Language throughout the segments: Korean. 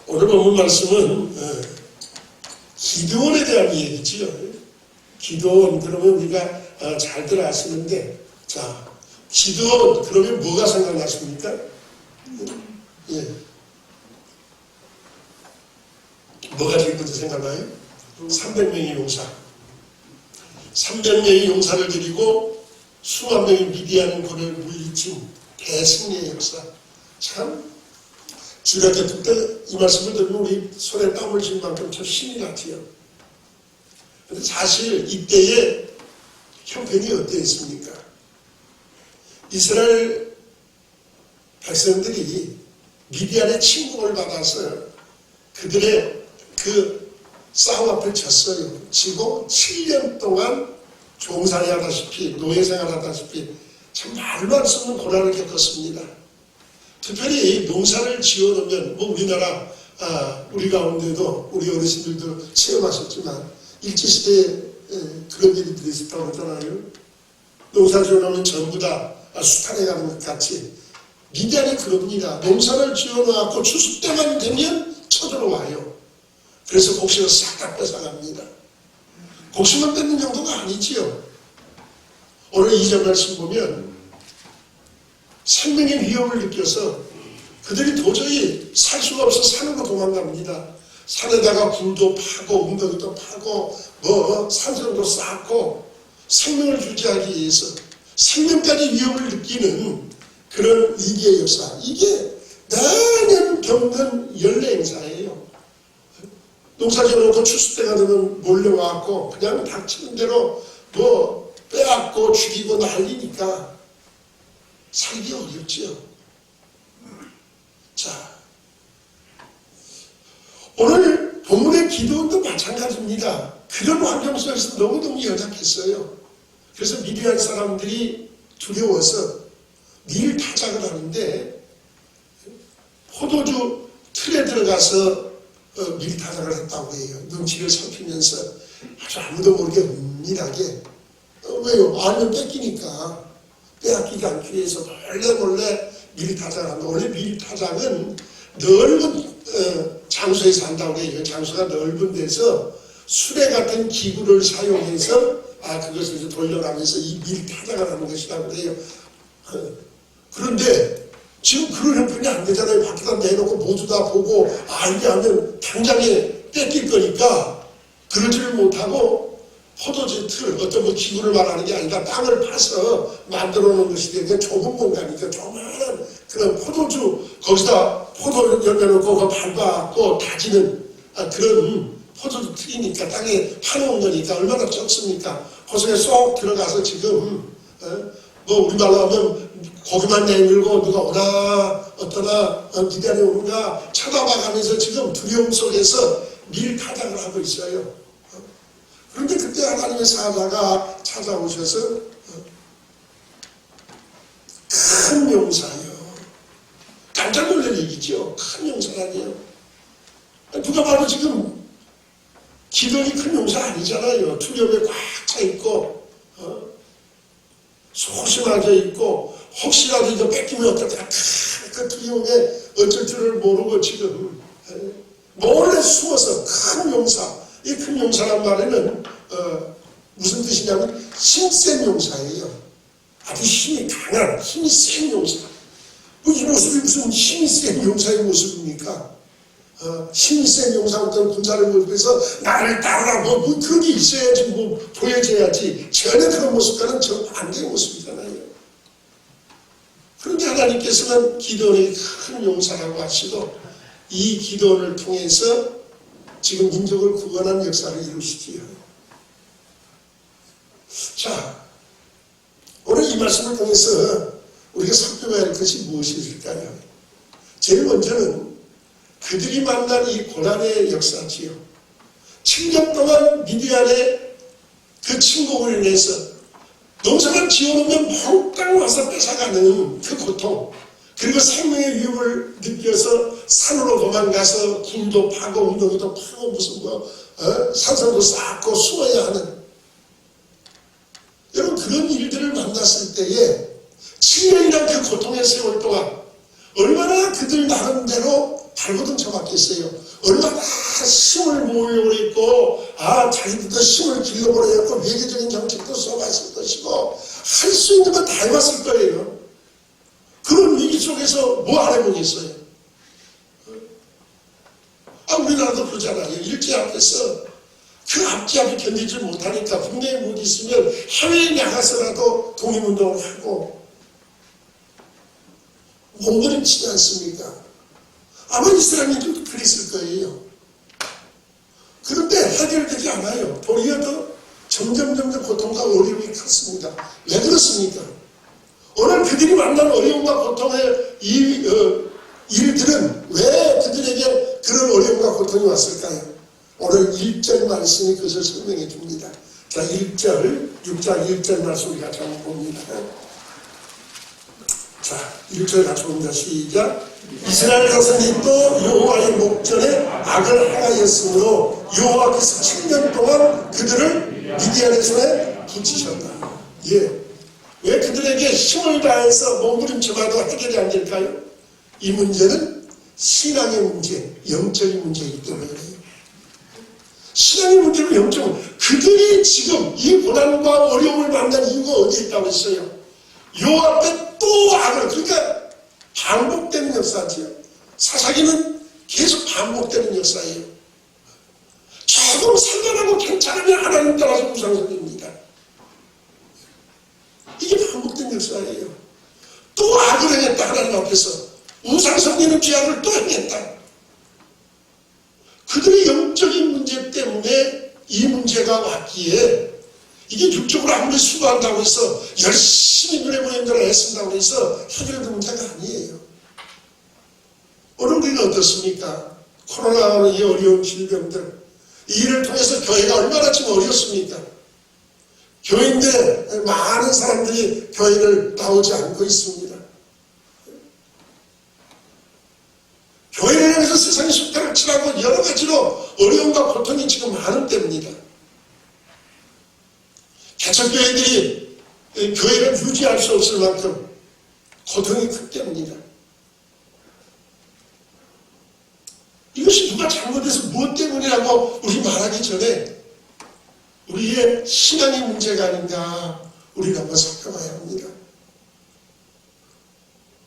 오늘 본문 말씀은 기드온에 대한 얘기지요. 기드온 그러면 우리가 잘들 아시는데, 자, 기드온 그러면 뭐가 생각나십니까? 예. 뭐가 제일 먼저 생각나요? 300명의 용사. 300명의 용사를 드리고 수만 명의 미디안 군을 물리친 대승리의 역사. 참 주일학교 때 이 말씀을 들으면 우리 손에 땀을 쥐는 만큼 참 신이 같아요. 그런데 사실 이때의 형편이 어땠습니까? 이스라엘 백성들이 미디안의 침공을 받아서 그들의 그 싸움 앞을 쳤어요. 지고 7년 동안 종살이 하다시피 노예생활 하다시피 참 말로 할 수 없는 고난을 겪었습니다. 특별히 농사를 지어놓으면 우리나라 우리 가운데도 우리 어르신들도 체험하셨지만 일제시대에 그런 일들이 있었다고 하잖아요. 농사 지어놓으면 전부 다 수탈해 가는 것 같이 미디안이 그럽니다. 농사를 지어놓고 추수 때만 되면 쳐들어와요. 그래서 곡식을 싹 다 뺏어갑니다. 곡식만 뺏는 정도가 아니지요. 오늘 2절 말씀 보면 생명의 위협을 느껴서 그들이 도저히 살 수가 없어 산으로 도망갑니다. 산에다가 굴도 파고 웅덩이도 파고 산성도 쌓고 생명을 유지하기 위해서 생명까지 위협을 느끼는 그런 위기의 역사. 이게 매년 겪는 연례 행사예요. 농사 지어놓고 추수 때가 되면 몰려와갖고 그냥 닥치는 대로 빼앗고 죽이고 난리니까 살기 어렵죠. 자, 오늘 본문의 기도원도 마찬가지입니다. 그런 환경 속에서 너무너무 연약했어요. 그래서 미디안 사람들이 두려워서 밀 타작을 하는데 포도주 틀에 들어가서 밀 타작을 했다고 해요. 눈치를 살피면서 아주 아무도 모르게 은밀하게. 왜요? 알면 뺏기니까. 빼앗기지 않기 위해서 몰래 밀 타작을 합니다. 원래 밀 타작은 넓은 장소에서 한다고 해요. 장소가 넓은 데서 수레 같은 기구를 사용해서 그것을 이제 돌려가면서 이 밀 타작을 하는 것이라고 해요. 그런데 지금 그런 형편이 안 되잖아요. 밖에다 내놓고 모두 다 보고 알게 하면 당장에 뺏길 거니까 그러지를 못하고 포도주 틀, 어떤 기구를 말하는 게 아니라 땅을 파서 만들어 놓은 것이 되게 좁은 공간이니까 조그마한 그런 포도주, 거기다 포도를 열려놓고 그거 밟아갖고 다지는 그런 포도주 틀이니까 땅에 파놓은 거니까 얼마나 적습니까? 거기에 쏙 들어가서 지금, 우리말로 하면 고기만 내밀고 누가 오나 어떠나 미디안에 오는가 쳐다봐가면서 지금 두려움 속에서 밀 타작을 하고 있어요. 그런데 그때 하나님의 사자가 찾아오셔서 큰 용사요. 깜짝 놀랄 얘기죠. 큰 용사라니요. 누가 봐도 지금 기도이 큰 용사 아니잖아요. 두려움에 꽉 차 있고 소심하게 있고 혹시라도 이거 뺏기면 어떨까 그 두려움에 어쩔 줄을 모르고 지금 몰래 숨어서 큰 용사. 이 큰 용사란 말에는 무슨 뜻이냐면 힘센 용사예요. 아주 힘이 강한 힘이 센 용사. 이 모습이 무슨 힘이 센 용사의 모습입니까? 힘이 센 용사 어떤 군사를 모집해서 나를 따르라 그런 게 있어야지 보여줘야지. 전혀 그런 모습과는 정반대의 모습이잖아요. 그런데 하나님께서는 기드온에게 큰 용사라고 하시고 이 기드온을 통해서 지금 민족을 구원한 역사를 이루시지요. 자, 오늘 이 말씀을 통해서 우리가 살펴봐야 할 것이 무엇일까요? 제일 먼저는 그들이 만난 이 고난의 역사지요. 7년 동안 미디안의 그 침공을 인해서 농사를 지어놓으면 몽땅 와서 뺏어가는 그 고통, 그리고 생명의 위협을 느껴서 산으로 도망가서 굴도 파고 웅덩이도 파고 무슨 산성도 쌓고 숨어야 하는 여러분 그런 일들을 만났을 때에 7년이란 그 고통의 세월 동안 얼마나 그들 나름대로 발버둥 쳐봤겠어요. 얼마나 힘을 모으려고 했고, 자기들도 힘을 길러보려고 했고, 외교적인 정책도 써봤을 것이고, 할 수 있는 거 다 해봤을 거예요. 그런 위기 속에서 뭐 안 해보겠어요? 우리나라도 그러잖아요. 일제 앞에서 그 앞기압을 견디지 못하니까 국내에 못 있으면 해외에 나가서라도 독립운동을 하고 몸부림치지 않습니까? 아마 이스라엘민족도 그랬을 거예요. 그런데 해결되지 않아요. 도리어 더 점점 고통과 어려움이 컸습니다. 왜 그렇습니까? 오늘 그들이 만난 어려움과 고통의 일들은 왜 그들에게 그런 어려움과 고통이 왔을까요? 오늘 1절 말씀이 그것을 설명해 줍니다. 자, 6장 1절 말씀 우리가 한번 봅니다. 자, 1절 같이 봅니다. 시작. 이스라엘 자손이 또 여호와의 목전에 악을 행하였으므로 여호와께서 7년 동안 그들을 미디안의 손에 붙이셨다. 왜 그들에게 힘을 다해서 몸부림쳐봐도 해결이 안 될까요? 이 문제는 신앙의 문제, 영적인 문제이기 때문에 그래요. 신앙의 문제는 영적은 그들이 지금 이 고난과 어려움을 만난 이유가 어디에 있다고 했어요? 요 앞에 또 악을, 그러니까 반복되는 역사지요. 사사기는 계속 반복되는 역사예요. 조금 살만하고 괜찮으면 하나님 따라서 우상숭배입니다. 이게 반복된 역사예요. 또 악을 행했다. 하나님 앞에서 우상숭배는 죄악을 또 행했다. 그들의 영적인 문제 때문에 이 문제가 왔기에 이게 육적으로 아무리 수고한다고 해서 열심히 눈에 보이는 대로 애쓴다고 해서 해결된 문제가 아니에요. 오늘 우리는 어떻습니까? 코로나라는 이 어려운 질병들, 이 일을 통해서 교회가 얼마나 지금 어렵습니까? 교회인데 많은 사람들이 교회를 나오지 않고 있습니다. 교회를 향해서 세상의 숙제를 치라고 여러 가지로 어려움과 고통이 지금 많은 때입니다. 개척교회들이 교회를 유지할 수 없을 만큼 고통이 큰 때입니다. 이것이 누가 잘못해서 무엇 때문이라고 우리 말하기 전에 우리의 신앙의 문제가 아닌가 우리가 한번 살펴봐야 합니다.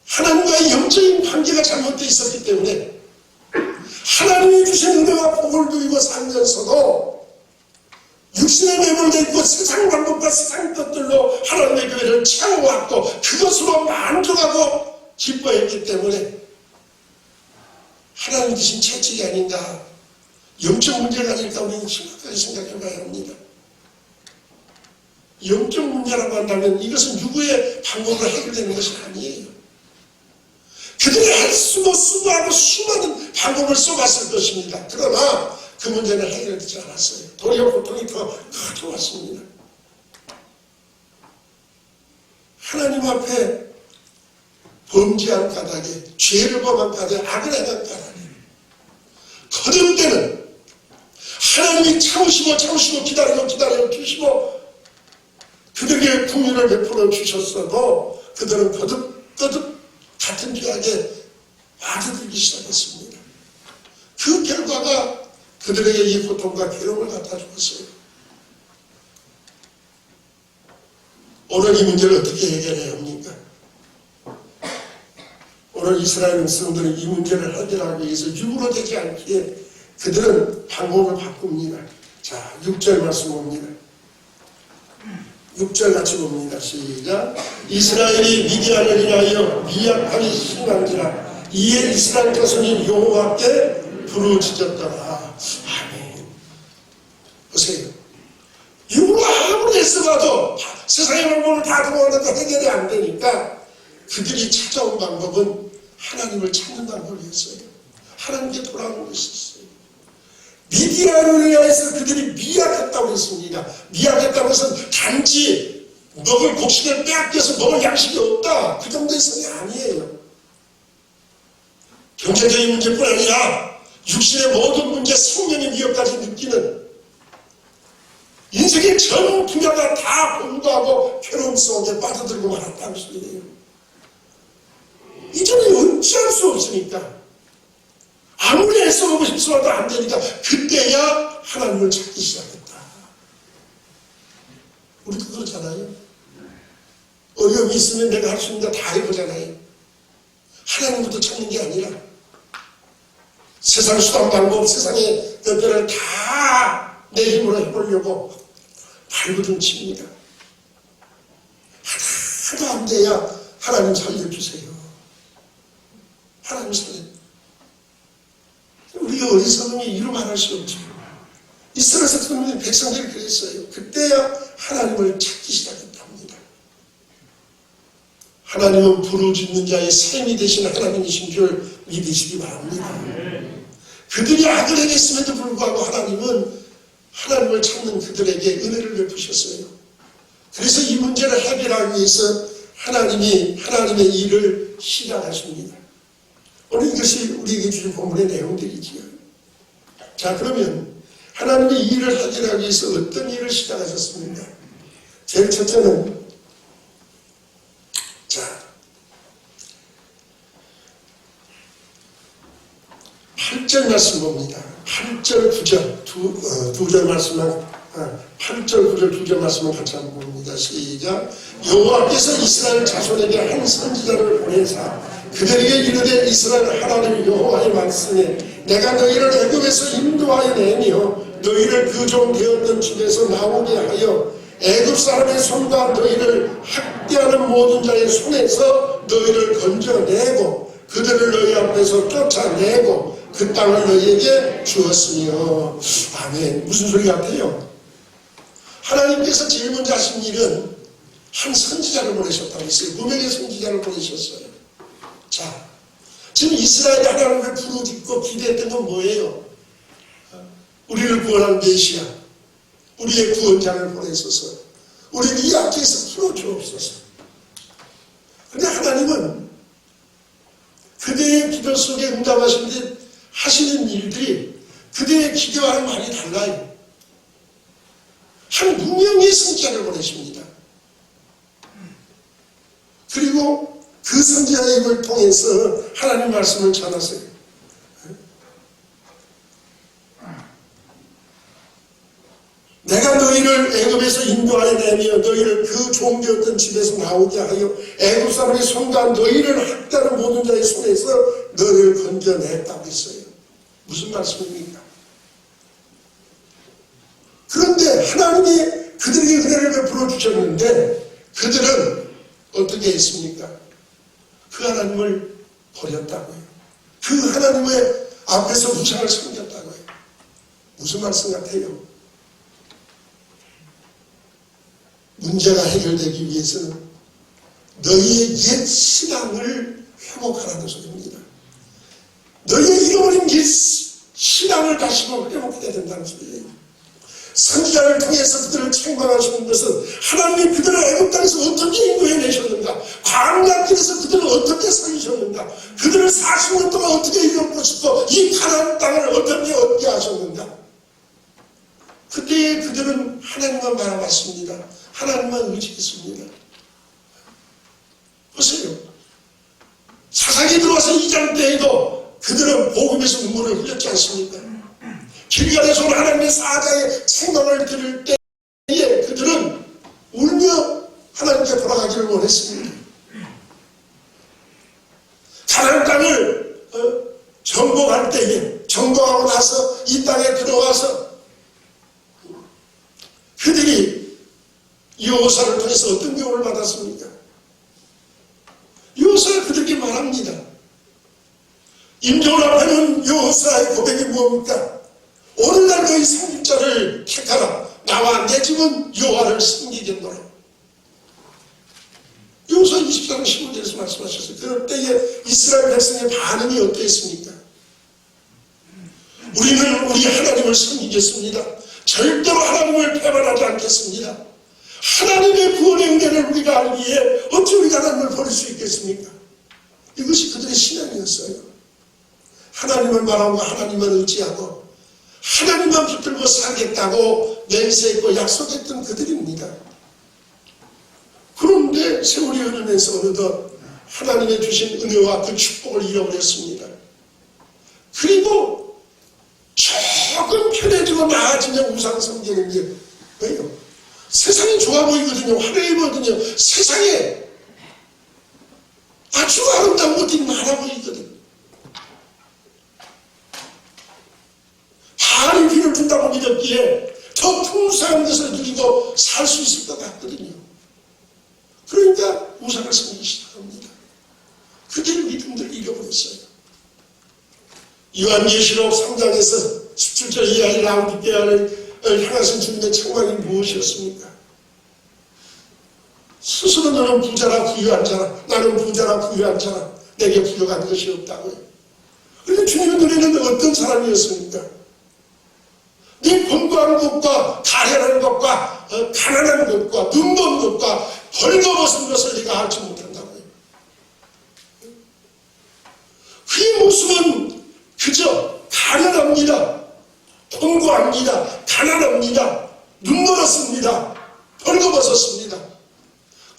하나님과의 영적인 관계가 잘못되어 있었기 때문에 하나님이 주신 은혜와 복을 누리고 살면서도 육신에 매몰되어 있고 세상 방법과 세상 뜻들로 하나님의 교회를 채워왔고 그것으로 만족하고 기뻐했기 때문에 하나님 주신 채찍이 아닌가, 영적 문제가 아닐까 우리는 심각하게 생각해 봐야 합니다. 영적 문제라고 한다면 이것은 누구의 방법으로 해결되는 것이 아니에요. 그들이 할 수도 수고하고 수많은 방법을 써봤을 것입니다. 그러나 그 문제는 해결되지 않았어요. 도리어 고통이 더 크게 왔습니다. 하나님 앞에 범죄한 까닭에, 죄를 범한 까닭에, 악을 행한 까닭에 거듭 때는 하나님이 참으시고 기다리고 주시고 그들에게 긍휼을 베풀어 주셨어도 그들은 거듭 같은 죄악에 빠져들기 시작했습니다. 그 결과가 그들에게 이 고통과 괴로움을 갖다 주었어요. 오늘 이 문제를 어떻게 해결해야 합니까? 오늘 이스라엘 백성들은 이 문제를 해결하기 위해서 육으로 되지 않기에 그들은 방법을 바꿉니다. 자, 6절 말씀 봅니다. 6절 같이 봅니다. 시작. 이스라엘이 미디안을 인하여 미약하게 심한지라 이에 이스라엘 자손이 여호와께 부르짖었더라. 아멘. 보세요. 육으로 아무리 애써봐도 세상의 방법을 다 동원해도 해결이 안 되니까 그들이 찾아온 방법은 하나님을 찾는 방법이었어요. 하나님께 돌아오는 것이었어요. 미디안을 위해서 그들이 미약했다고 했습니다. 미약했다는 것은 단지 먹을 곡식을 빼앗겨서 먹을 양식이 없다, 그 정도의 선이 아니에요. 경제적인 문제뿐 아니라 육신의 모든 문제, 생명의 위협까지 느끼는 인생의 전 분야가 다 공부하고 괴로움 속에 빠져들고 말았다는 소리예요. 이제는 어찌 수 없으니까, 아무리 애써보고 싶어도 안 되니까 그때야 하나님을 찾기 시작했다. 우리도 그러잖아요. 어려움이 있으면 내가 할 수 있는 거 다 해보잖아요. 하나님부터 찾는 게 아니라 세상 수단 방법, 세상의 것들을 다 내 힘으로 해보려고 발버둥 칩니다. 하나도 안 돼야 하나님 살려주세요. 하나님 살려. 우리가 어리석음이 이루 말할 수 없죠. 이스라엘 백성들이 백성들이 그랬어요. 그때야 하나님을 찾기 시작했다 합니다. 하나님은 부르짖는 자의 샘이 되신 하나님이신 줄 믿으시기 바랍니다. 그들이 악을 행했음에도 불구하고 하나님은 하나님을 찾는 그들에게 은혜를 베푸셨어요. 그래서 이 문제를 해결하기 위해서 하나님의 일을 시작하십니다. 오늘 이것이 우리에게 주신 본문의 내용들이지요. 자, 그러면 하나님의 일을 해결하기 위해서 어떤 일을 시작하셨습니까? 제일 첫째는, 자, 8절 말씀 봅니다. 8절, 9절, 두 절 말씀만, 8절, 9절, 2절 말씀을 같이 한번 봅니다. 시작. 여호와께서 이스라엘 자손에게 한 선지자를 보내사 그들에게 이르되 이스라엘 하나님 여호와의 말씀에 내가 너희를 애굽에서 인도하여 내며 너희를 그 종 되었던 집에서 나오게 하여 애굽 사람의 손과 너희를 학대하는 모든 자의 손에서 너희를 건져내고 그들을 너희 앞에서 쫓아내고 그 땅을 너희에게 주었으며. 아멘. 무슨 소리 같아요? 하나님께서 제일 먼저 하신 일은 한 선지자를 보내셨다고 했어요. 무명의 선지자를 보내셨어요. 자, 지금 이스라엘이 하나님을 부르짖고 기대했던 건 뭐예요? 우리를 구원한 메시아, 우리의 구원자를 보내소서, 우리를 이 악에서 풀어주옵소서. 그런데 하나님은 그대의 기도 속에 응답하시는데 하시는 일들이 그대의 기도와는 많이 달라요. 한 무명의 선지자를 보내십니다. 그리고 그 선지자의 입을 통해서 하나님 말씀을 전하세요. 내가 너희를 애굽에서 인도하여 내며 너희를 그 종되었던 집에서 나오게 하여 애굽 사람의 손과 너희를 학대하는 모든 자의 손에서 너희를 건져냈다고 했어요. 무슨 말씀입니까? 그런데 하나님이 그들에게 은혜를 베풀어 주셨는데 그들은 어떻게 했습니까? 그 하나님을 버렸다고요. 그 하나님의 앞에서 우상을 섬겼다고요. 무슨 말씀 같아요? 문제가 해결되기 위해서는 너희의 옛 신앙을 회복하라는 소리입니다. 너희의 잃어버린 옛 신앙을 다시 회복해야 된다는 소리예요. 선지자를 통해서 그들을 책망하시는 것은 하나님이 그들을 애굽 땅에서 어떻게 인도해내셨는가, 광야길에서 그들을 어떻게 살리셨는가, 그들을 40년 동안 어떻게 이끌어보시고 이 가나안 땅을 어떻게 얻게 하셨는가. 그때 그들은 하나님만 바라봤습니다. 하나님만 의지했습니다. 보세요. 사사기 들어와서 2장 때에도 그들은 복음에서 눈물을 흘렸지 않습니까? 길갈에서 온 하나님의 사자의 책망을 들을 때에 그들은 울며 하나님께 돌아가기를 원했습니다. 가나안 땅을 정복할 때에, 정복하고 나서 이 땅에 들어와서 그들이 여호사를 통해서 어떤 교훈을 받았습니까? 여호사가 그들에게 말합니다. 임종을 앞에는 여호사의 고백이 무엇입니까? 오늘날 너희 상급자를 택하라. 나와 내 집은 여호와를 섬기겠노라. 여호사 24장 15절에서 말씀하셨어요. 그럴 때에 이스라엘 백성의 반응이 어떠했습니까? 우리는 우리 하나님을 섬기겠습니다. 절대로 하나님을 배반하지 않겠습니다. 하나님의 구원의 은혜를 우리가 알기에 어찌 우리가 하나님을 버릴 수 있겠습니까? 이것이 그들의 신앙이었어요. 하나님을 바라고 하나님을 의지하고 하나님만 붙들고 살겠다고 맹세했고 약속했던 그들입니다. 그런데 세월이 흐르면서 어느덧 하나님의 주신 은혜와 그 축복을 잃어버렸습니다. 그리고 조금 편해지고 나아지면 우상 섬기는 게 왜요? 세상이 좋아 보이거든요. 화려해 보이거든요. 세상에 아주 아름다운 것들이 많아 보이거든요. 바알이 비를 준다고 믿었기에 더 풍성한 것을 누리고 살 수 있을 것 같거든요. 그러니까 우상을 섬기기 시작합니다. 그들의 믿음을 잃어버렸어요. 요한계시록 3장에서 17절 이하의 라우디게아를 향하신 주님의 책망이 무엇이었습니까? 스스로 너는 부자라 부유한 자라, 나는 부자라 부유한 자라, 내게 부족한 것이 없다고요. 그런데 주님의 노래는 어떤 사람이었습니까? 네 권고한 것과 가련한 것과 가난한 것과 눈먼 것과 벌거벗은 것을 네가 알지 못한다고요. 그의 모습은 그저 가련합니다. 권고합니다. 가난합니다. 눈멀었습니다. 벌거벗었습니다.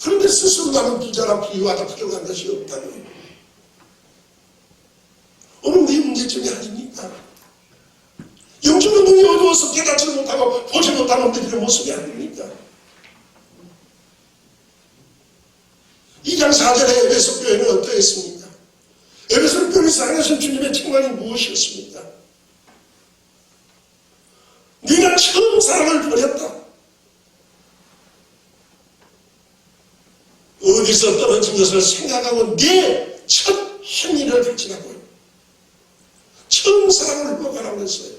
그런데 스스로 나는 부자라 부유하다 부족한 것이 없다고요. 오늘 우리의 문제점이 아닙니까? 영적인 눈이 어두워서 깨닫지 못하고 보지 못하는 우리들의 모습이 아닙니까? 2장 4절에 에베소 교회는 어떠했습니까? 에베소 교회에서 하신 주님의 책망이 무엇이었습니까? 네가 처음 사랑을 버렸다. 어디서 떨어진 것을 생각하고 네 첫 행위를 발전하고요. 처음 사랑을 회복하라고 했어요.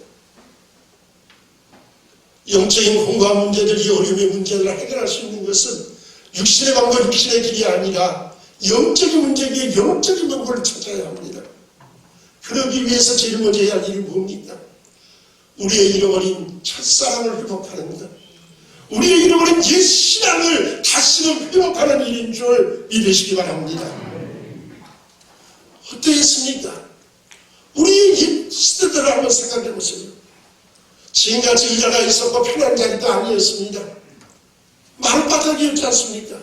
영적인 공부한 문제들, 이 어려움의 문제를 해결할 수 있는 것은 육신의 방법, 육신의 길이 아니라 영적인 문제에 영적인 방법을 찾아야 합니다. 그러기 위해서 제일 먼저 해야 할 일이 뭡니까? 우리의 잃어버린 첫사랑을 회복하는 것, 우리의 잃어버린 옛 신앙을 다시금 회복하는 일인 줄 믿으시기 바랍니다. 어떠했습니까? 우리 옛 시대들을 한번 생각해 보세요. 지금같이 의자가 있었고 편한 자리도 아니었습니다. 마룻바닥이었지 않습니까?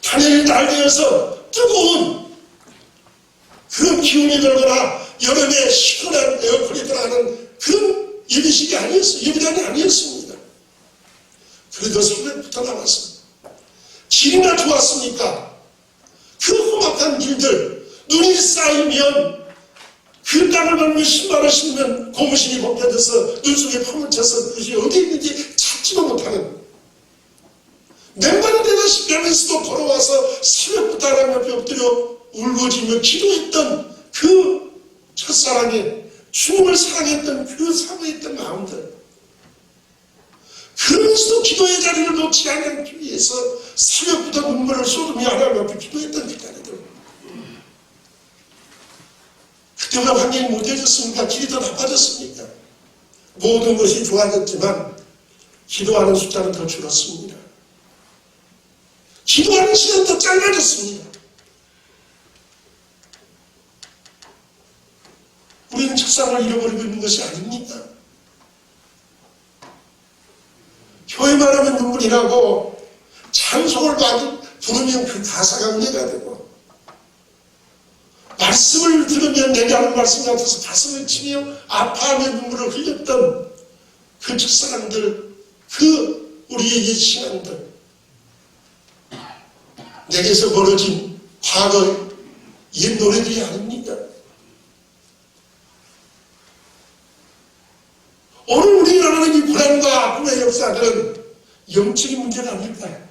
단열이 달되어서 뜨거운 그런 기운이 들거나 여름에 시원한 에어컨이 들어가는 그런 예비식이 아니었어요. 예비단이 아니었습니다. 그래도 새벽부터 나왔어요. 길이나 좋았습니까? 그 험악한 길들, 눈이 쌓이면 그 땅을 밟으면 신발을 신으면 고무신이 벗겨져서 눈 속에 파묻혀서 그것이 어디 있는지 찾지도 못하는, 맨발이 되다시피 하면서도 걸어와서 새벽부터 하나님 앞에 엎드려 울고지며 기도했던 그 첫사랑에 주님을 사랑했던 그 사모했던 마음들, 그러면서도 기도의 자리를 놓지 않기 위해서 새벽부터 눈물을 쏟으며 하나님 앞에 기도했던 그 자리들, 그때보다 환경이 못해졌습니까? 길이 더 나빠졌습니까? 모든 것이 좋아졌지만 기도하는 숫자는 더 줄었습니다. 기도하는 시간은 더 짧아졌습니다. 우리는 첫사랑을 잃어버리고 있는 것이 아닙니까? 교회만 하면 눈물이 나고 찬송을 부르면 그 가사가 은혜가 되고 말씀을 들으면 내게 하는 말씀 같아서 가슴을 치며 아파하며 눈물을 흘렸던 그 첫사랑들, 그 우리의 옛 신앙들, 내게서 멀어진 과거의 옛 노래들이 아닙니까? 오늘 우리 일어나는 이 불안과 아픔의 역사들은 영적인 문제가 아닐까요?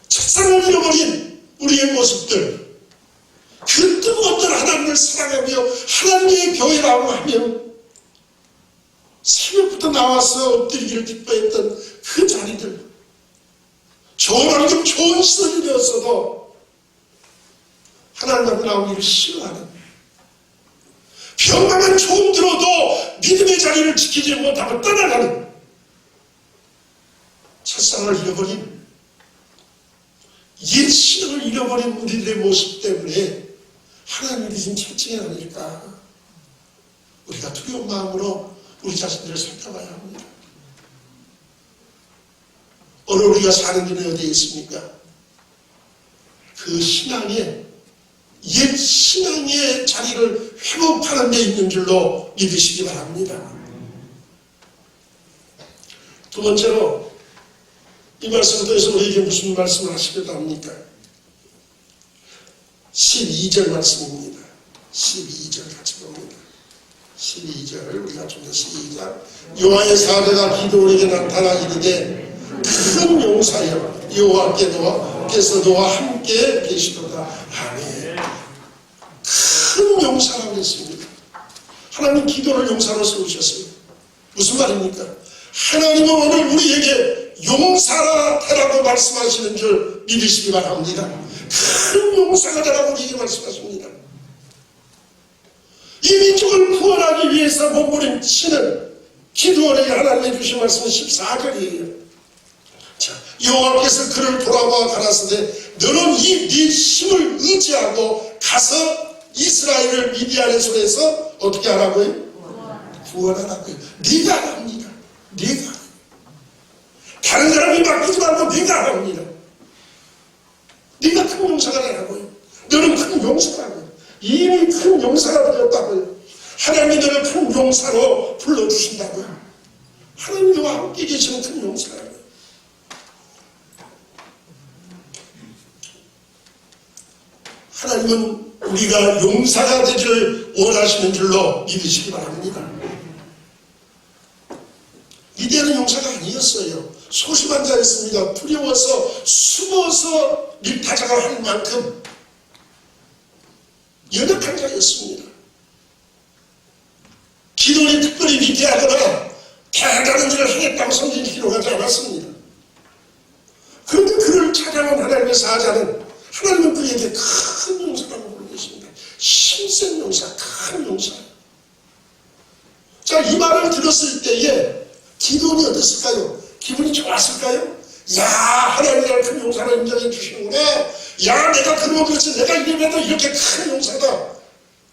첫사랑을 잃어버린 우리의 모습들, 그 뜨거웠던 하나님을 사랑하며 하나님의 교회라고 하면 새벽부터 나와서 엎드리기를 기뻐했던 그 자리들, 좋은 환경, 좋은 시설이 되었어도 하나님 앞에 나오기를 싫어하는, 평안한 조금 들어도 믿음의 자리를 지키지 못하고 떠나가는 첫사랑을 잃어버린, 옛 신앙을 잃어버린 우리들의 모습 때문에 하나님이 주신 채찍이 아닐까. 우리가 두려운 마음으로 우리 자신들을 살펴봐야 합니다. 오늘 우리가 사는 길은 어디에 있습니까? 그 신앙의 옛 신앙의 자리를 회복하는 데 있는 줄로 믿으시기 바랍니다. 두 번째로 이 말씀을 통해서 우리에게 무슨 말씀을 하시려고 합니까? 12절 말씀입니다. 12절 같이 봅니다. 12절 우리가 좀 더 시작. 여호와의 사자가 기드온에게 나타나 이르되 큰 용사여 여호와께서 너와 함께 계시도다. 아멘. 큰 용사라고 했습니다. 하나님 기도를 용사로 세우셨어요. 무슨 말입니까? 하나님은 오늘 우리에게 용사라 되라고 말씀하시는 줄 믿으시기 바랍니다. 큰 용사가 되라고 우리에게 말씀하십니다. 이 민족을 구원하기 위해서 몸부림치는 기드온에게 하나님이 주신 말씀은 14절이에요. 자, 여호와께서 그를 돌아보아 가라사대 너는 네 힘을 의지하고 가서 이스라엘을 미디안의 손에서 어떻게 하라고요? 구원하라고요. 네가 합니다. 네가. 다른 사람이 맡기지 말고 네가 합니다. 네가 큰 용사가 되라고요. 너는 큰 용사라고요. 이미 큰 용사가 되었다고요. 하나님이 너를 큰 용사로 불러주신다고요. 하나님이 너와 함께 계시는 큰 용사라고요. 하나님은 우리가 용사가 되기를 원하시는 줄로 믿으시기 바랍니다. 미디안은 용사가 아니었어요. 소심한 자였습니다. 두려워서 숨어서 밀타작을 할 만큼 연약한 자였습니다. 기도를 특별히 위대하거나 대단한 일을 하겠다고 성경이 기록하지 않았습니다. 그런데 그를 찾아온 하나님의 사자는 하나님은 그에게 큰 용사라고 부르고 있습니다. 힘센 용사, 큰 용사. 자, 이 말을 들었을 때에 기도는 어땠을까요? 기분이 좋았을까요? 야, 하나님이 나를 큰 용사로 인정해 주시는구나. 야, 내가 그러면 그렇지. 내가 이래도 이렇게 큰 용사다.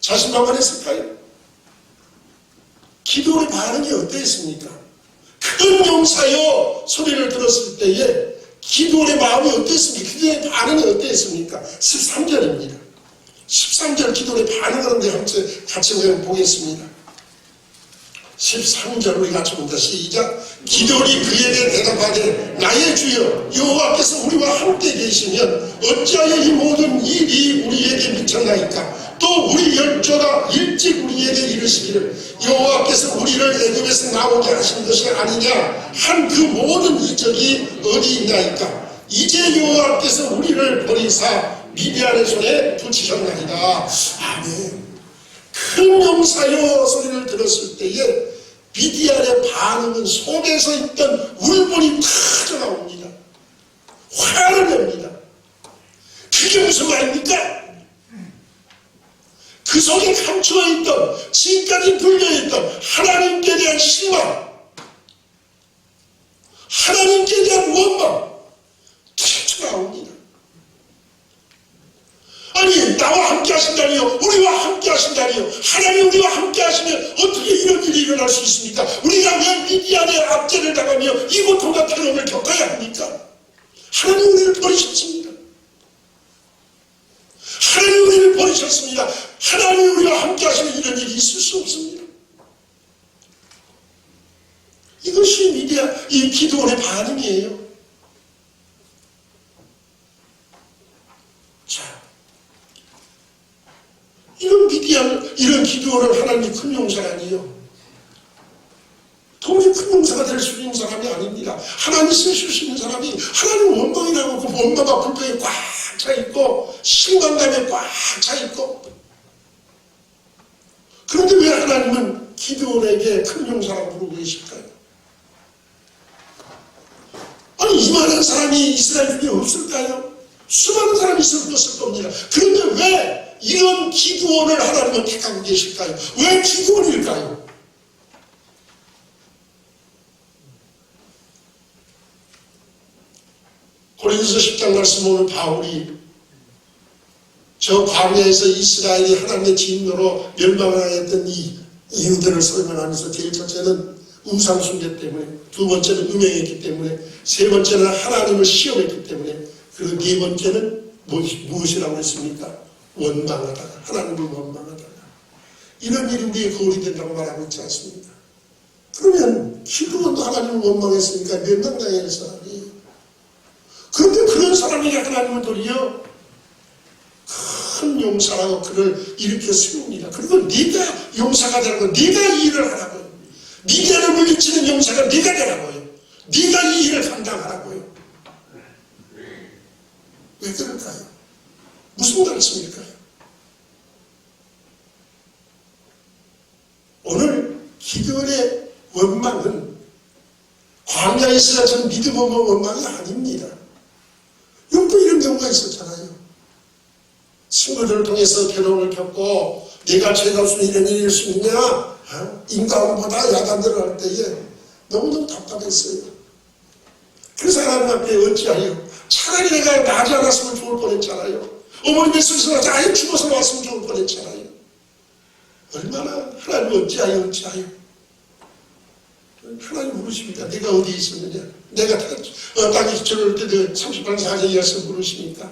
자신만만했을까요? 기도의 반응이 어땠습니까? 큰 용사여 소리를 들었을 때에 기도의 마음이 어땠습니까? 기도의 반응이 어땠습니까? 13절입니다. 13절 기도의 반응을 같이 보겠습니다. 13절 우리 같이 본다. 시작. 기도리 그에게 대답하되 나의 주여 여호와께서 우리와 함께 계시면 어찌하여 이 모든 일이 우리에게 미쳤나이까. 또 우리 열조가 일찍 우리에게 이르시기를 여호와께서 우리를 애굽에서 나오게 하신 것이 아니냐 한 그 모든 이적이 어디 있나이까. 이제 여호와께서 우리를 버리사 미디안의 손에 붙이셨나이다. 아멘. 큰 용사여 소리를 들었을 때에 미디안의 반응은 속에서 있던 울분이 터져 나옵니다. 화를 냅니다. 그게 무슨 말입니까? 그 속에 감추어있던 지금까지 불려있던 하나님께 대한 실망, 하나님께 대한 원망 터져 나옵니다. 아니, 나와 함께 하신다니요, 우리와 함께 하신다니요. 하나님 우리와 함께 하시면 어떻게 이런 일이 일어날 수 있습니까? 우리가 왜 미디안의 압제를 당하며 이 고통과 괴로움을 겪어야 합니까? 하나님 우리를 버리셨습니다. 하나님 우리를 버리셨습니다. 하나님 우리와 함께 하시면 이런 일이 있을 수 없습니다. 이것이 이 기도원의 반응이에요. 자, 이런 기도원을 하나님이 큰 용사가 아니에요. 도무지 큰 용사가 될 수 있는 사람이 아닙니다. 하나님 쓰실 수 있는 사람이 하나님 원망이라고 그 원망과 불평이 꽉 차 있고 실망감에 꽉 차 있고. 그런데 왜 하나님은 기드온에게 큰 용사라고 부르고 계실까요? 아니, 이만한 사람이 이스라엘 중에 없을까요? 수많은 사람이 있었을 겁니다. 그런데 왜 이런 기드온을 하나님은 택하고 계실까요? 왜 기드온일까요? 고린도서 10장 말씀 보면 바울이 저 광야에서 이스라엘이 하나님의 진노로 멸망을 하였던 이 이유들을 설명하면서 제일 첫째는 우상숭배 때문에, 두 번째는 음행했기 때문에, 세 번째는 하나님을 시험했기 때문에, 그리고 네 번째는 무엇이라고 했습니까? 원망하다가, 하나님을 원망하다가. 이런 일이 우리의 거울이 된다고 말하고 있지 않습니까? 그러면 기도원도 하나님을 원망했으니까 멸망당할 사람이. 그런데 그런 사람에게 하나님은 도리어 큰 용사라고 그를 일으켜 세웁니다. 그리고 네가 용사가 되라고, 네가 이 일을 하라고요. 네가를 물리치는 용사가 네가 되라고요. 네가 이 일을 감당하라고요. 왜 그럴까요? 무슨 말씀일까요? 오늘 기도원의 원망은 광야에서 전 믿음 없는 원망이 아닙니다. 욥도 이런 경우가 있었잖아요. 친구들을 통해서 괴로움을 겪고 내가 죄가 없으면 이런 일일 수 있냐? 인간보다 야단들을 할 때에 너무너무 답답했어요. 그래서 하나님 앞에 어찌하여 차라리 내가 나지 않았으면 좋을 뻔했잖아요. 어머니 뱃속에서 나지 아예 죽어서 왔으면 좋을 뻔했잖아요. 얼마나 하나님 어찌하여 하나님 물으십니다. 내가 어디에 있었느냐? 내가 땅에 저럴 때 30만 4절 이하서 물으시니까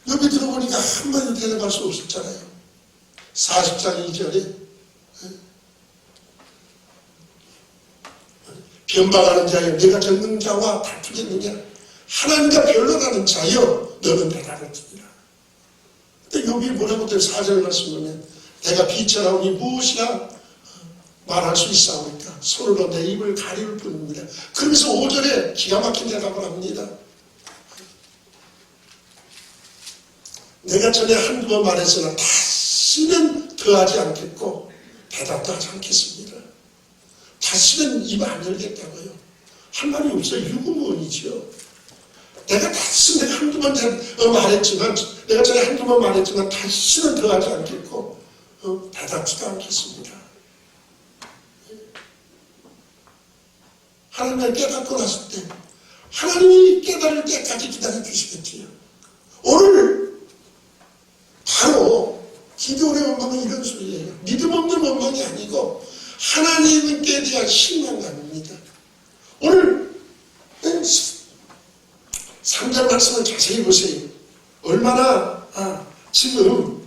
여기 들어보니까 한마디도 대답할 수 없었잖아요. 40장 2절에 변방하는 자여 내가 젊은 자와 다투겠느냐? 하나님과 변론하는 자여 너는 대답을 주리라. 근데 여기 뭐라고 돼? 4절 말씀 보면 내가 비천하오니 무엇이나 말할 수 있사오니까 손으로 내 입을 가리울 뿐입니다. 그러면서 5절에 기가 막힌 대답을 합니다. 내가 전에 한두 번 말했으나 다시는 더하지 않겠고 대답도 하지 않겠습니다. 다시는 입 안 열겠다고요. 한 말이 없어요. 유구무원이죠. 내가 한두 번 말했지만, 내가 전에 한두 번 말했지만 다시는 더하지 않겠고 대답지도 않겠습니다. 하나님을 깨닫고 났을 때 하나님이 깨달을 때까지 기다려 주시겠지요. 오늘 바로 기도원의 원망은 이런 소리예요. 믿음 없는 원망이 아니고 하나님께 대한 실망감입니다. 오늘 3절 말씀을 자세히 보세요. 얼마나 지금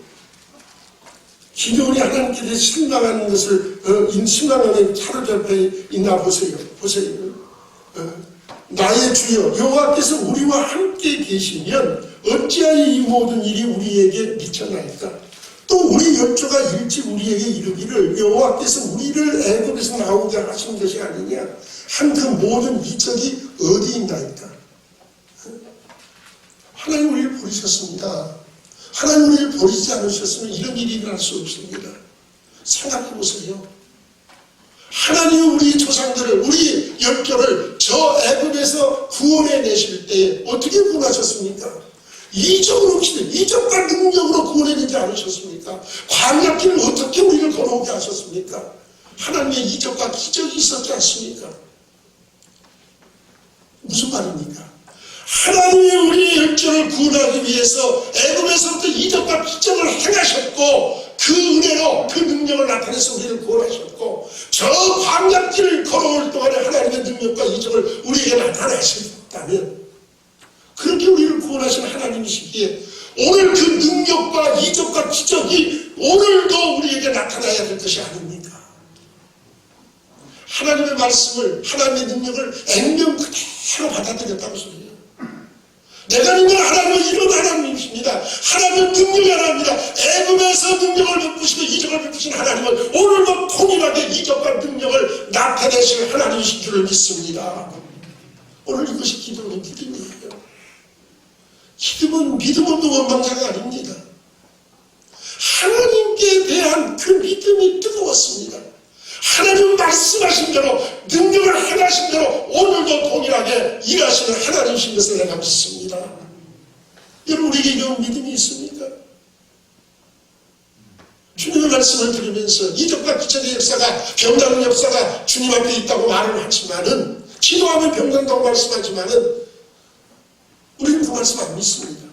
기도원이 하나님께 대해 실망하는 것을 실망하는 사로잡혀 있나 보세요. 나의 주여 여호와께서 우리와 함께 계시면 어찌하여 이 모든 일이 우리에게 미쳤나이까? 또 우리 열조가 일찍 우리에게 이르기를 여호와께서 우리를 애굽에서 나오게 하신 것이 아니냐 한 그 모든 이적이 어디 있나이까? 하나님 우리를 버리셨습니다. 하나님 우리를 버리지 않으셨으면 이런 일이 일어날 수 없습니다. 생각해 보세요. 하나님이 우리 조상들을, 우리 열조를 저 애굽에서 구원해 내실 때 어떻게 구원하셨습니까? 이적과 능력으로 구원해내지 않으셨습니까? 광야길을 어떻게 우리를 걸어오게 하셨습니까? 하나님의 이적과 기적이 있었지 않습니까? 무슨 말입니까? 하나님이 우리 열조를 구원하기 위해서 애굽에서부터 이적과 기적을 행하셨고 그 은혜로 그 능력을 나타내서 우리를 구원하셨고 저 광야길을 걸어올 동안에 하나님의 능력과 이적을 우리에게 나타내셨다면 그렇게 우리를 구원하신 하나님이시기에 오늘 그 능력과 이적과 기적이 오늘도 우리에게 나타나야 될 것이 아닙니까? 하나님의 말씀을, 하나님의 능력을 액면 그대로 받아들였다고 소리예요. 내가 믿는 하나님은 이런 하나님이십니다. 하나님은 능력이 하나님입니다. 애굽에서 능력을 베푸시고 이적을 베푸신 하나님은 오늘도 통일하게 이적과 능력을 나타내실 하나님이신 줄을 믿습니다. 오늘 이것이 기도는 믿음이에요. 기도는 믿음 없는 원망자가 아닙니다. 하나님께 대한 그 믿음이 뜨거웠습니다. 하나님 말씀하신 대로 능력을 행하신 대로 오늘도 동일하게 일하시는 하나님이신 것을 내가 믿습니다. 여러분 우리에게 이런 믿음이 있습니까? 주님의 말씀을 들으면서 이적과 기적의 역사가 병나는 역사가 주님 앞에 있다고 말을 하지만은 기도하면 병난다고 말씀하지만은 우리는 그 말씀 안 믿습니다.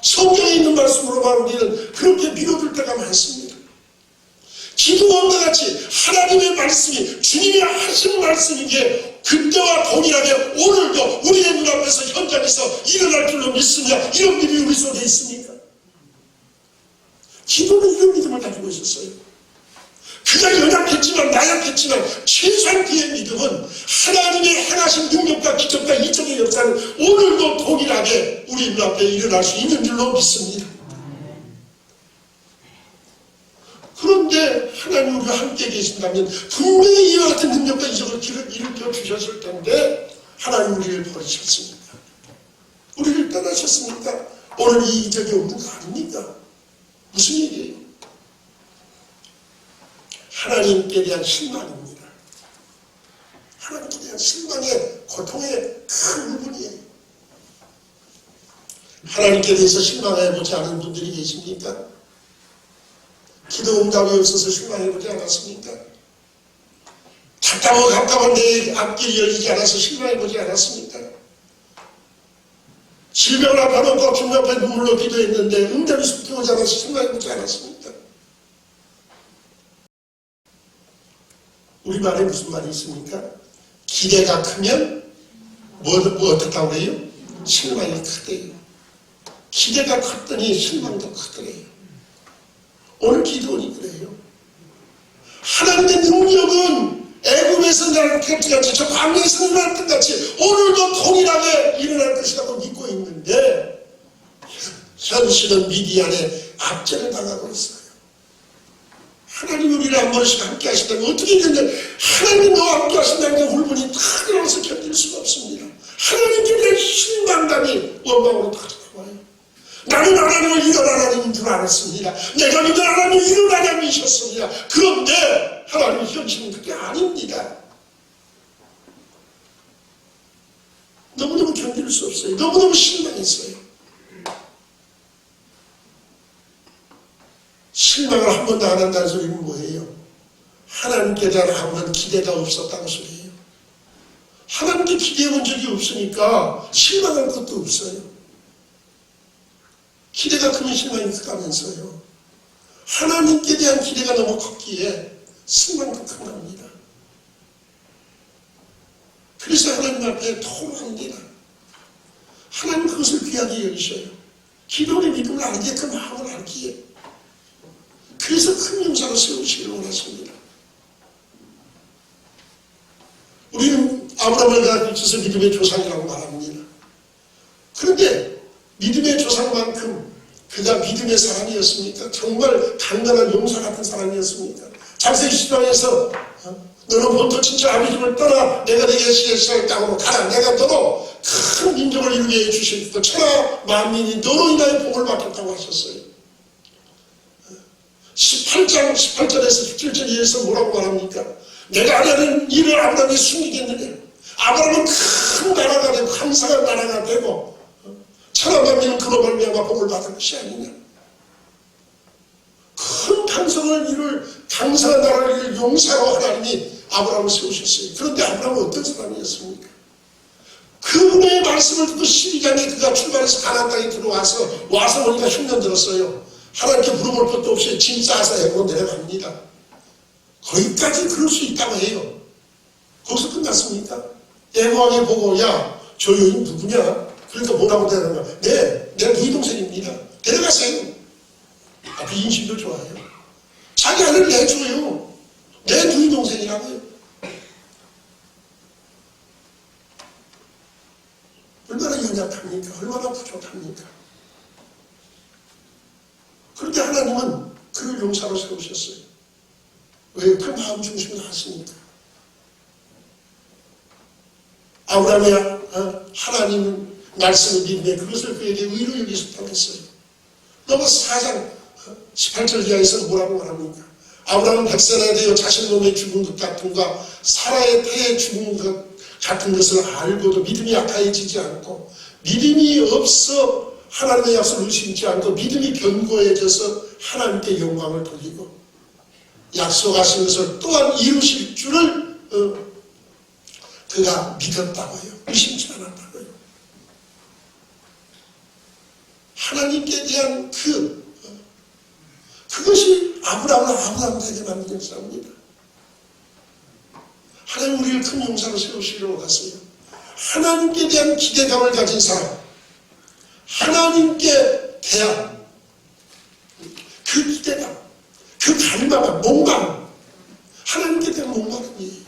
성경에 있는 말씀으로만 우리는 그렇게 믿어둘 때가 많습니다. 기도원과 같이 하나님의 말씀이 주님이 하신 말씀인 게 그때와 동일하게 오늘도 우리의 눈앞에서 현장에서 일어날 줄로 믿습니다. 이런 믿음이 우리 속에 있습니까? 기도는 이런 믿음을 가지고 있었어요. 그가 연약했지만 나약했지만 최소한 그의 믿음은 하나님의 행하신 능력과 기적과 이적의 역사는 오늘도 동일하게 우리 눈앞에 일어날 수 있는 줄로 믿습니다. 그런데 하나님 우리와 함께 계신다면 분명히 이와 같은 능력과 이적을 일으켜 주셨을 텐데 하나님 우리를 버리셨습니까? 우리를 떠나셨습니까? 오늘 이 이적이 없는 거 아닙니까? 무슨 얘기예요? 하나님께 대한 실망입니다. 하나님께 대한 실망의 고통의 큰 부분이에요. 하나님께 대해서 실망해보지 않은 분들이 계십니까? 기도 응답이 없어서 실망해보지 않았습니까? 답답하고 갑갑한 내 앞길이 열리지 않아서 실망해보지 않았습니까? 질병을 아파놓고 주님 앞에 눈물로 기도했는데 응답이 속히 오지 않아서 실망해보지 않았습니까? 우리말에 무슨 말이 있습니까? 기대가 크면 뭐 어떻다고 해요? 실망이 크대요. 기대가 컸더니 실망도 크더래요. 오늘 기도원이 그래요. 하나님의 능력은 애굽에서 일어날 것같이 저 광야에서 일어날 것 같이 오늘도 동일하게 일어날 것이라고 믿고 있는데 현실은 미디안에 압제를 당하고 있어요. 하나님 우리를 한 번씩 함께 하신다면 어떻게 되는데 하나님 너와 함께 하신다는 게 울분이 다 들어와서 견딜 수가 없습니다. 하나님께 대한 실망감이 원망으로 다 들어와요. 나는 하나님을 이런 하나님인 줄 알았습니다. 내가 믿는 하나님이 이런 하나님이셨습니다. 그런데 하나님 현실은 그게 아닙니다. 너무너무 견딜 수 없어요. 너무너무 실망했어요. 실망을 한 번도 안 한다는 소리는 뭐예요? 하나님께 대한 아무런 기대가 없었다는 소리예요. 하나님께 기대해 본 적이 없으니까 실망할 것도 없어요. 기대가 크면 실망이 크다면서요. 하나님께 대한 기대가 너무 컸기에 실망도 큰 겁니다. 그래서 하나님 앞에 토로합니다. 하나님 그것을 귀하게 여기셔요. 기도의 믿음을 알게끔 마음을 알기에. 그래서 큰 용사로 세우시기를 원하십니다. 우리는 아브라함을 가르쳐서 믿음의 조상이라고 말합니다. 그런데 믿음의 조상만큼 그가 믿음의 사람이었습니까? 정말 강건한 용사 같은 사람이었습니까? 창세기 10장에서 너는 본토 친척 아비 집을 떠나 내가 내게 시의 땅으로 가라. 내가 너로 큰 민족을 이루게 해주시고 천하 만민이 너로 인하여 복을 받겠다고 하셨어요. 18장 18절에서 17절 이에서 뭐라고 말합니까? 내가 안 하는 일을 아브라함이 숨기겠느냐? 아브라함은 큰 나라가 되고 강성한 나라가 되고 천하 만민은 그로 말미암아 복을 받을 것이 아니냐? 큰 강성을 이룰 강성한 나라를 이룰 용사로 하나님이 아브라함을 세우셨어요. 그런데 아브라함은 어떤 사람이었습니까? 그분의 말씀을 듣고 12장에 그가 출발해서 가나안 땅에 들어와서 보니까 흉년 들었어요. 하나님께 물어볼 것도 없이 짐 싸서 해고 내려갑니다. 거기까지 그럴 수 있다고 해요. 거기서 끝났습니까? 애고왕이 보고 야 저 여인 누구냐? 그러니까 뭐라고 대하는 거야? 네, 내 누이 동생입니다. 데려가세요. 그 인심도 좋아요. 자기 아들 내줘요. 내 누이 동생이라고요. 얼마나 연약합니까? 얼마나 부족합니까? 그런데 하나님은 그를 용사로 세우셨어요. 왜? 그 마음 중심을 하시니까. 아브라함이 하나님은 말씀을 믿음에 그것을 그에게 의로 여기셨다고 했어요. 너무 4장 18절 이하에서 뭐라고 말합니까? 아브라함은 백세나 되어 자신 몸에 죽은 것 같음과 사라의 태에 죽은 것 같은 것을 알고도 믿음이 약해지지 않고 믿음이 없어 하나님의 약속을 의심치 않고 믿음이 견고해져서 하나님께 영광을 돌리고 약속하신 것을 또한 이루실 줄을 그가 믿었다고요. 의심치 않았다고요. 하나님께 대한 그것이 아브라함을 아브라함 되게 만든 역사입니다. 하나님 우리를 큰 용사로 세우시려고 하세요. 하나님께 대한 기대감을 가진 사람, 하나님께 대한 그 기대감, 그 갈망감, 몽방, 하나님께 대한 몽방이에요.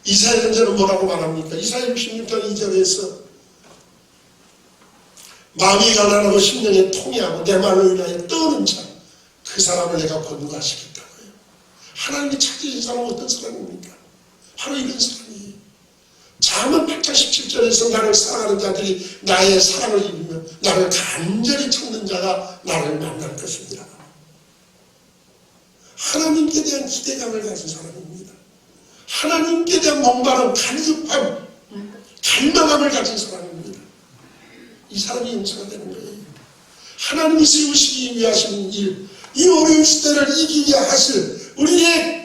이사야 선지자는 뭐라고 말합니까? 이사야 66장 2절에서 마음이 가난하고 심령이 통해하고 내 말로 인하여 떠오른 자, 그 사람을 내가 권고하시겠다고요. 하나님이 찾으신 사람은 어떤 사람입니까? 바로 이런 사람이에요. 잠언 8장 17절에서 나를 사랑하는 자들이 나의 사랑을 입으며 나를 간절히 찾는 자가 나를 만날 것입니다. 하나님께 대한 기대감을 가진 사람입니다. 하나님께 대한 몽바람, 간급함, 갈망함을 가진 사람입니다. 이 사람이 용사가 되는 거예요. 하나님이 세우시기 위해 하시는 일, 이 어려운 시대를 이기게 하실 우리의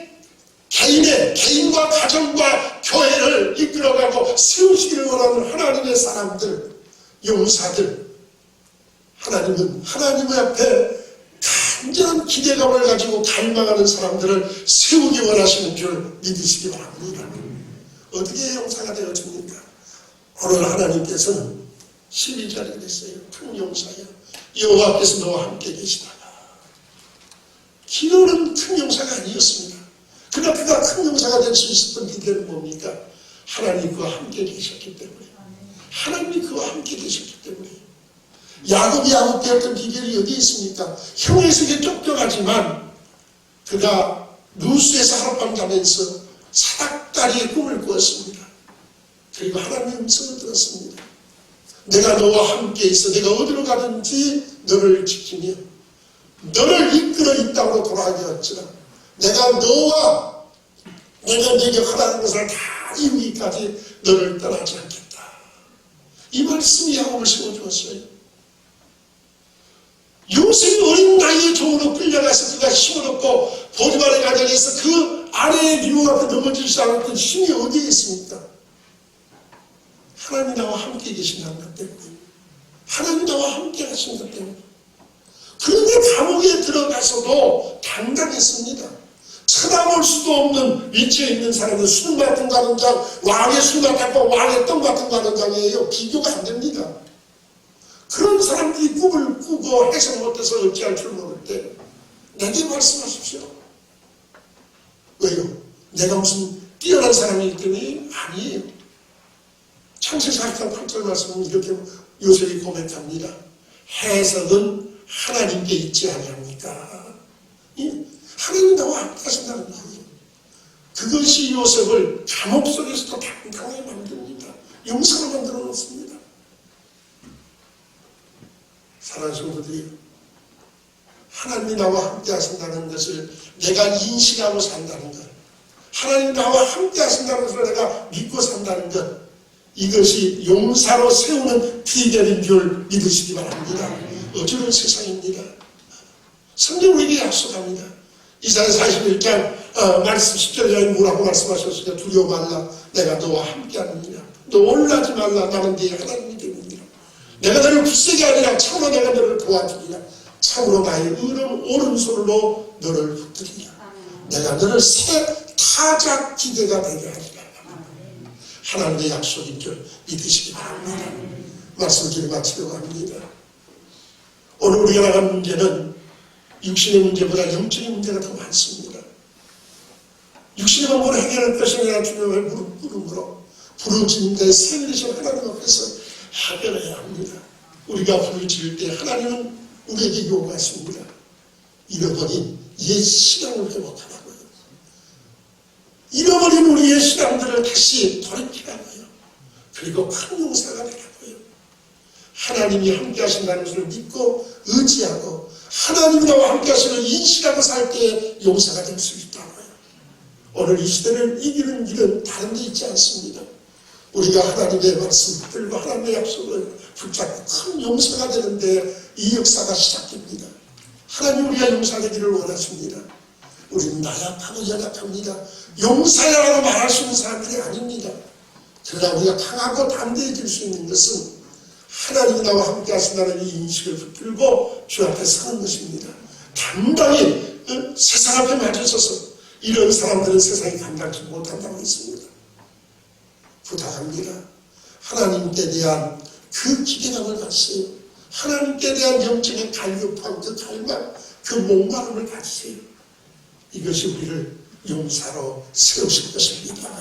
개인과 가정과 교회를 이끌어가고 세우시기를 원하는 하나님의 사람들, 용사들, 하나님은 하나님 앞에 간절한 기대감을 가지고 갈망하는 사람들을 세우기 원하시는 줄 믿으시기 바랍니다. 어떻게 용사가 되어집니까? 오늘 하나님께서는 12절에 그랬어요. 큰 용사야, 여호와께서 너와 함께 계시다가. 기도는 큰 용사가 아니었습니다. 그러나 그가 큰 용사가 될 수 있었던 비결은 뭡니까? 하나님이 그와 함께 계셨기 때문에, 하나님이 그와 함께 계셨기 때문에. 야곱이 야곱되었던 비결이 어디에 있습니까? 형의 손에 쫓겨가지만 그가 루스에서 하룻밤 자면서 사닥다리의 꿈을 꾸었습니다. 그리고 하나님의 음성을 들었습니다. 내가 너와 함께 있어. 내가 어디로 가든지 너를 지키며 너를 이끌어 이 땅으로 돌아가게 할지라. 내가 너와 내가 네게 허락한 것을 다 이루기까지 너를 떠나지 않겠다. 이 말씀이 야곱을 세워주었어요. 요셉이 어린 나이에 종으로 끌려가서 그가 힘을 얻고 보디발의 가정에서 그 아내의 미움 앞에 넘어지지 않았던 힘이 어디에 있습니까? 하나님 나와 함께 계신다는 것 때문에, 하나님 나와 함께 하신 것 때문에. 그런데 감옥에 들어가서도 당당했습니다. 쳐다볼 수도 없는 위치에 있는 사람은 술 같은 가는장, 왕의 술 같고 왕의 떡 같은 가는장이에요. 비교가 안 됩니다. 그런 사람들이 꿈을 꾸고 해석 못해서 어찌할 줄 모를 때 내게 말씀하십시오. 왜요? 내가 무슨 뛰어난 사람이기 때문에 아니에요. 창세기 4장 8절 말씀은 이렇게 요셉이 고백합니다. 해석은 하나님께 있지 아니합니까? 하나님 나와 함께 하신다는 거예요. 그것이 요셉을 감옥 속에서도 당당하게 만듭니다. 용사로 만들어 놓습니다. 사랑하는 성도들이, 하나님이 나와 함께 하신다는 것을 내가 인식하고 산다는 것, 하나님이 나와 함께 하신다는 것을 내가 믿고 산다는 것, 이것이 용사로 세우는 비결인 줄 믿으시기 바랍니다. 어쩌면 세상입니다. 성경 우리에게 약속합니다. 이사야 41장 말씀 10절에 뭐라고 말씀하셨으니까 두려워 말라, 내가 너와 함께 하느니라. 너 놀라지 말라, 나는 네 하나님이 되느니라. 내가 너를 굳세게 하리라. 참으로 내가 너를 도와주리라. 참으로 나의 오른손으로 너를 붙들리라. 내가 너를 새 타작 기대가 되게 하리라. 하나님의 약속인 줄 믿으시기 바랍니다. 말씀을 마치려고 합니다. 오늘 우리가 나간 문제는 육신의 문제보다 영적인 문제가 더 많습니다. 육신의 방법을 해결할 것이 아니라 주님의 무릎 꿇음으로 부르짖는 데 생리신 하나님 앞에서 해결해야 합니다. 우리가 불을 지을 때 하나님은 우리에게 요구하십니다. 잃어버린 옛 신앙을 회복하라고요. 잃어버린 우리의 신앙들을 다시 돌이키라고요. 그리고 큰 용사가 되라고요. 하나님이 함께 하신다는 것을 믿고 의지하고 하나님이 나와 함께 하시는 인식하고 살 때에 용사가 될 수 있다고요. 오늘 이 시대를 이기는 길은 다른 데 있지 않습니다. 우리가 하나님의 말씀 붙들고 하나님의 약속을 붙잡고 큰 용사가 되는데 이 역사가 시작됩니다. 하나님 우리가 용사 되기를 원하십니다. 우리는 나약하고 연약합니다. 용사야라고 말할 수 있는 사람들이 아닙니다. 그러나 우리가 강하고 담대해질 수 있는 것은 하나님이 나와 함께 하신다는 이 인식을 붙들고 주 앞에 서는 것입니다. 당당히 세상 앞에 맞춰서서 이런 사람들은 세상이 감당치 못한다고 했습니다. 부탁합니다. 하나님께 대한 그 기대감을 가지세요. 하나님께 대한 영적인 갈급함, 그 갈망, 그 목마름을 가지세요. 이것이 우리를 용사로 세우실 것입니다.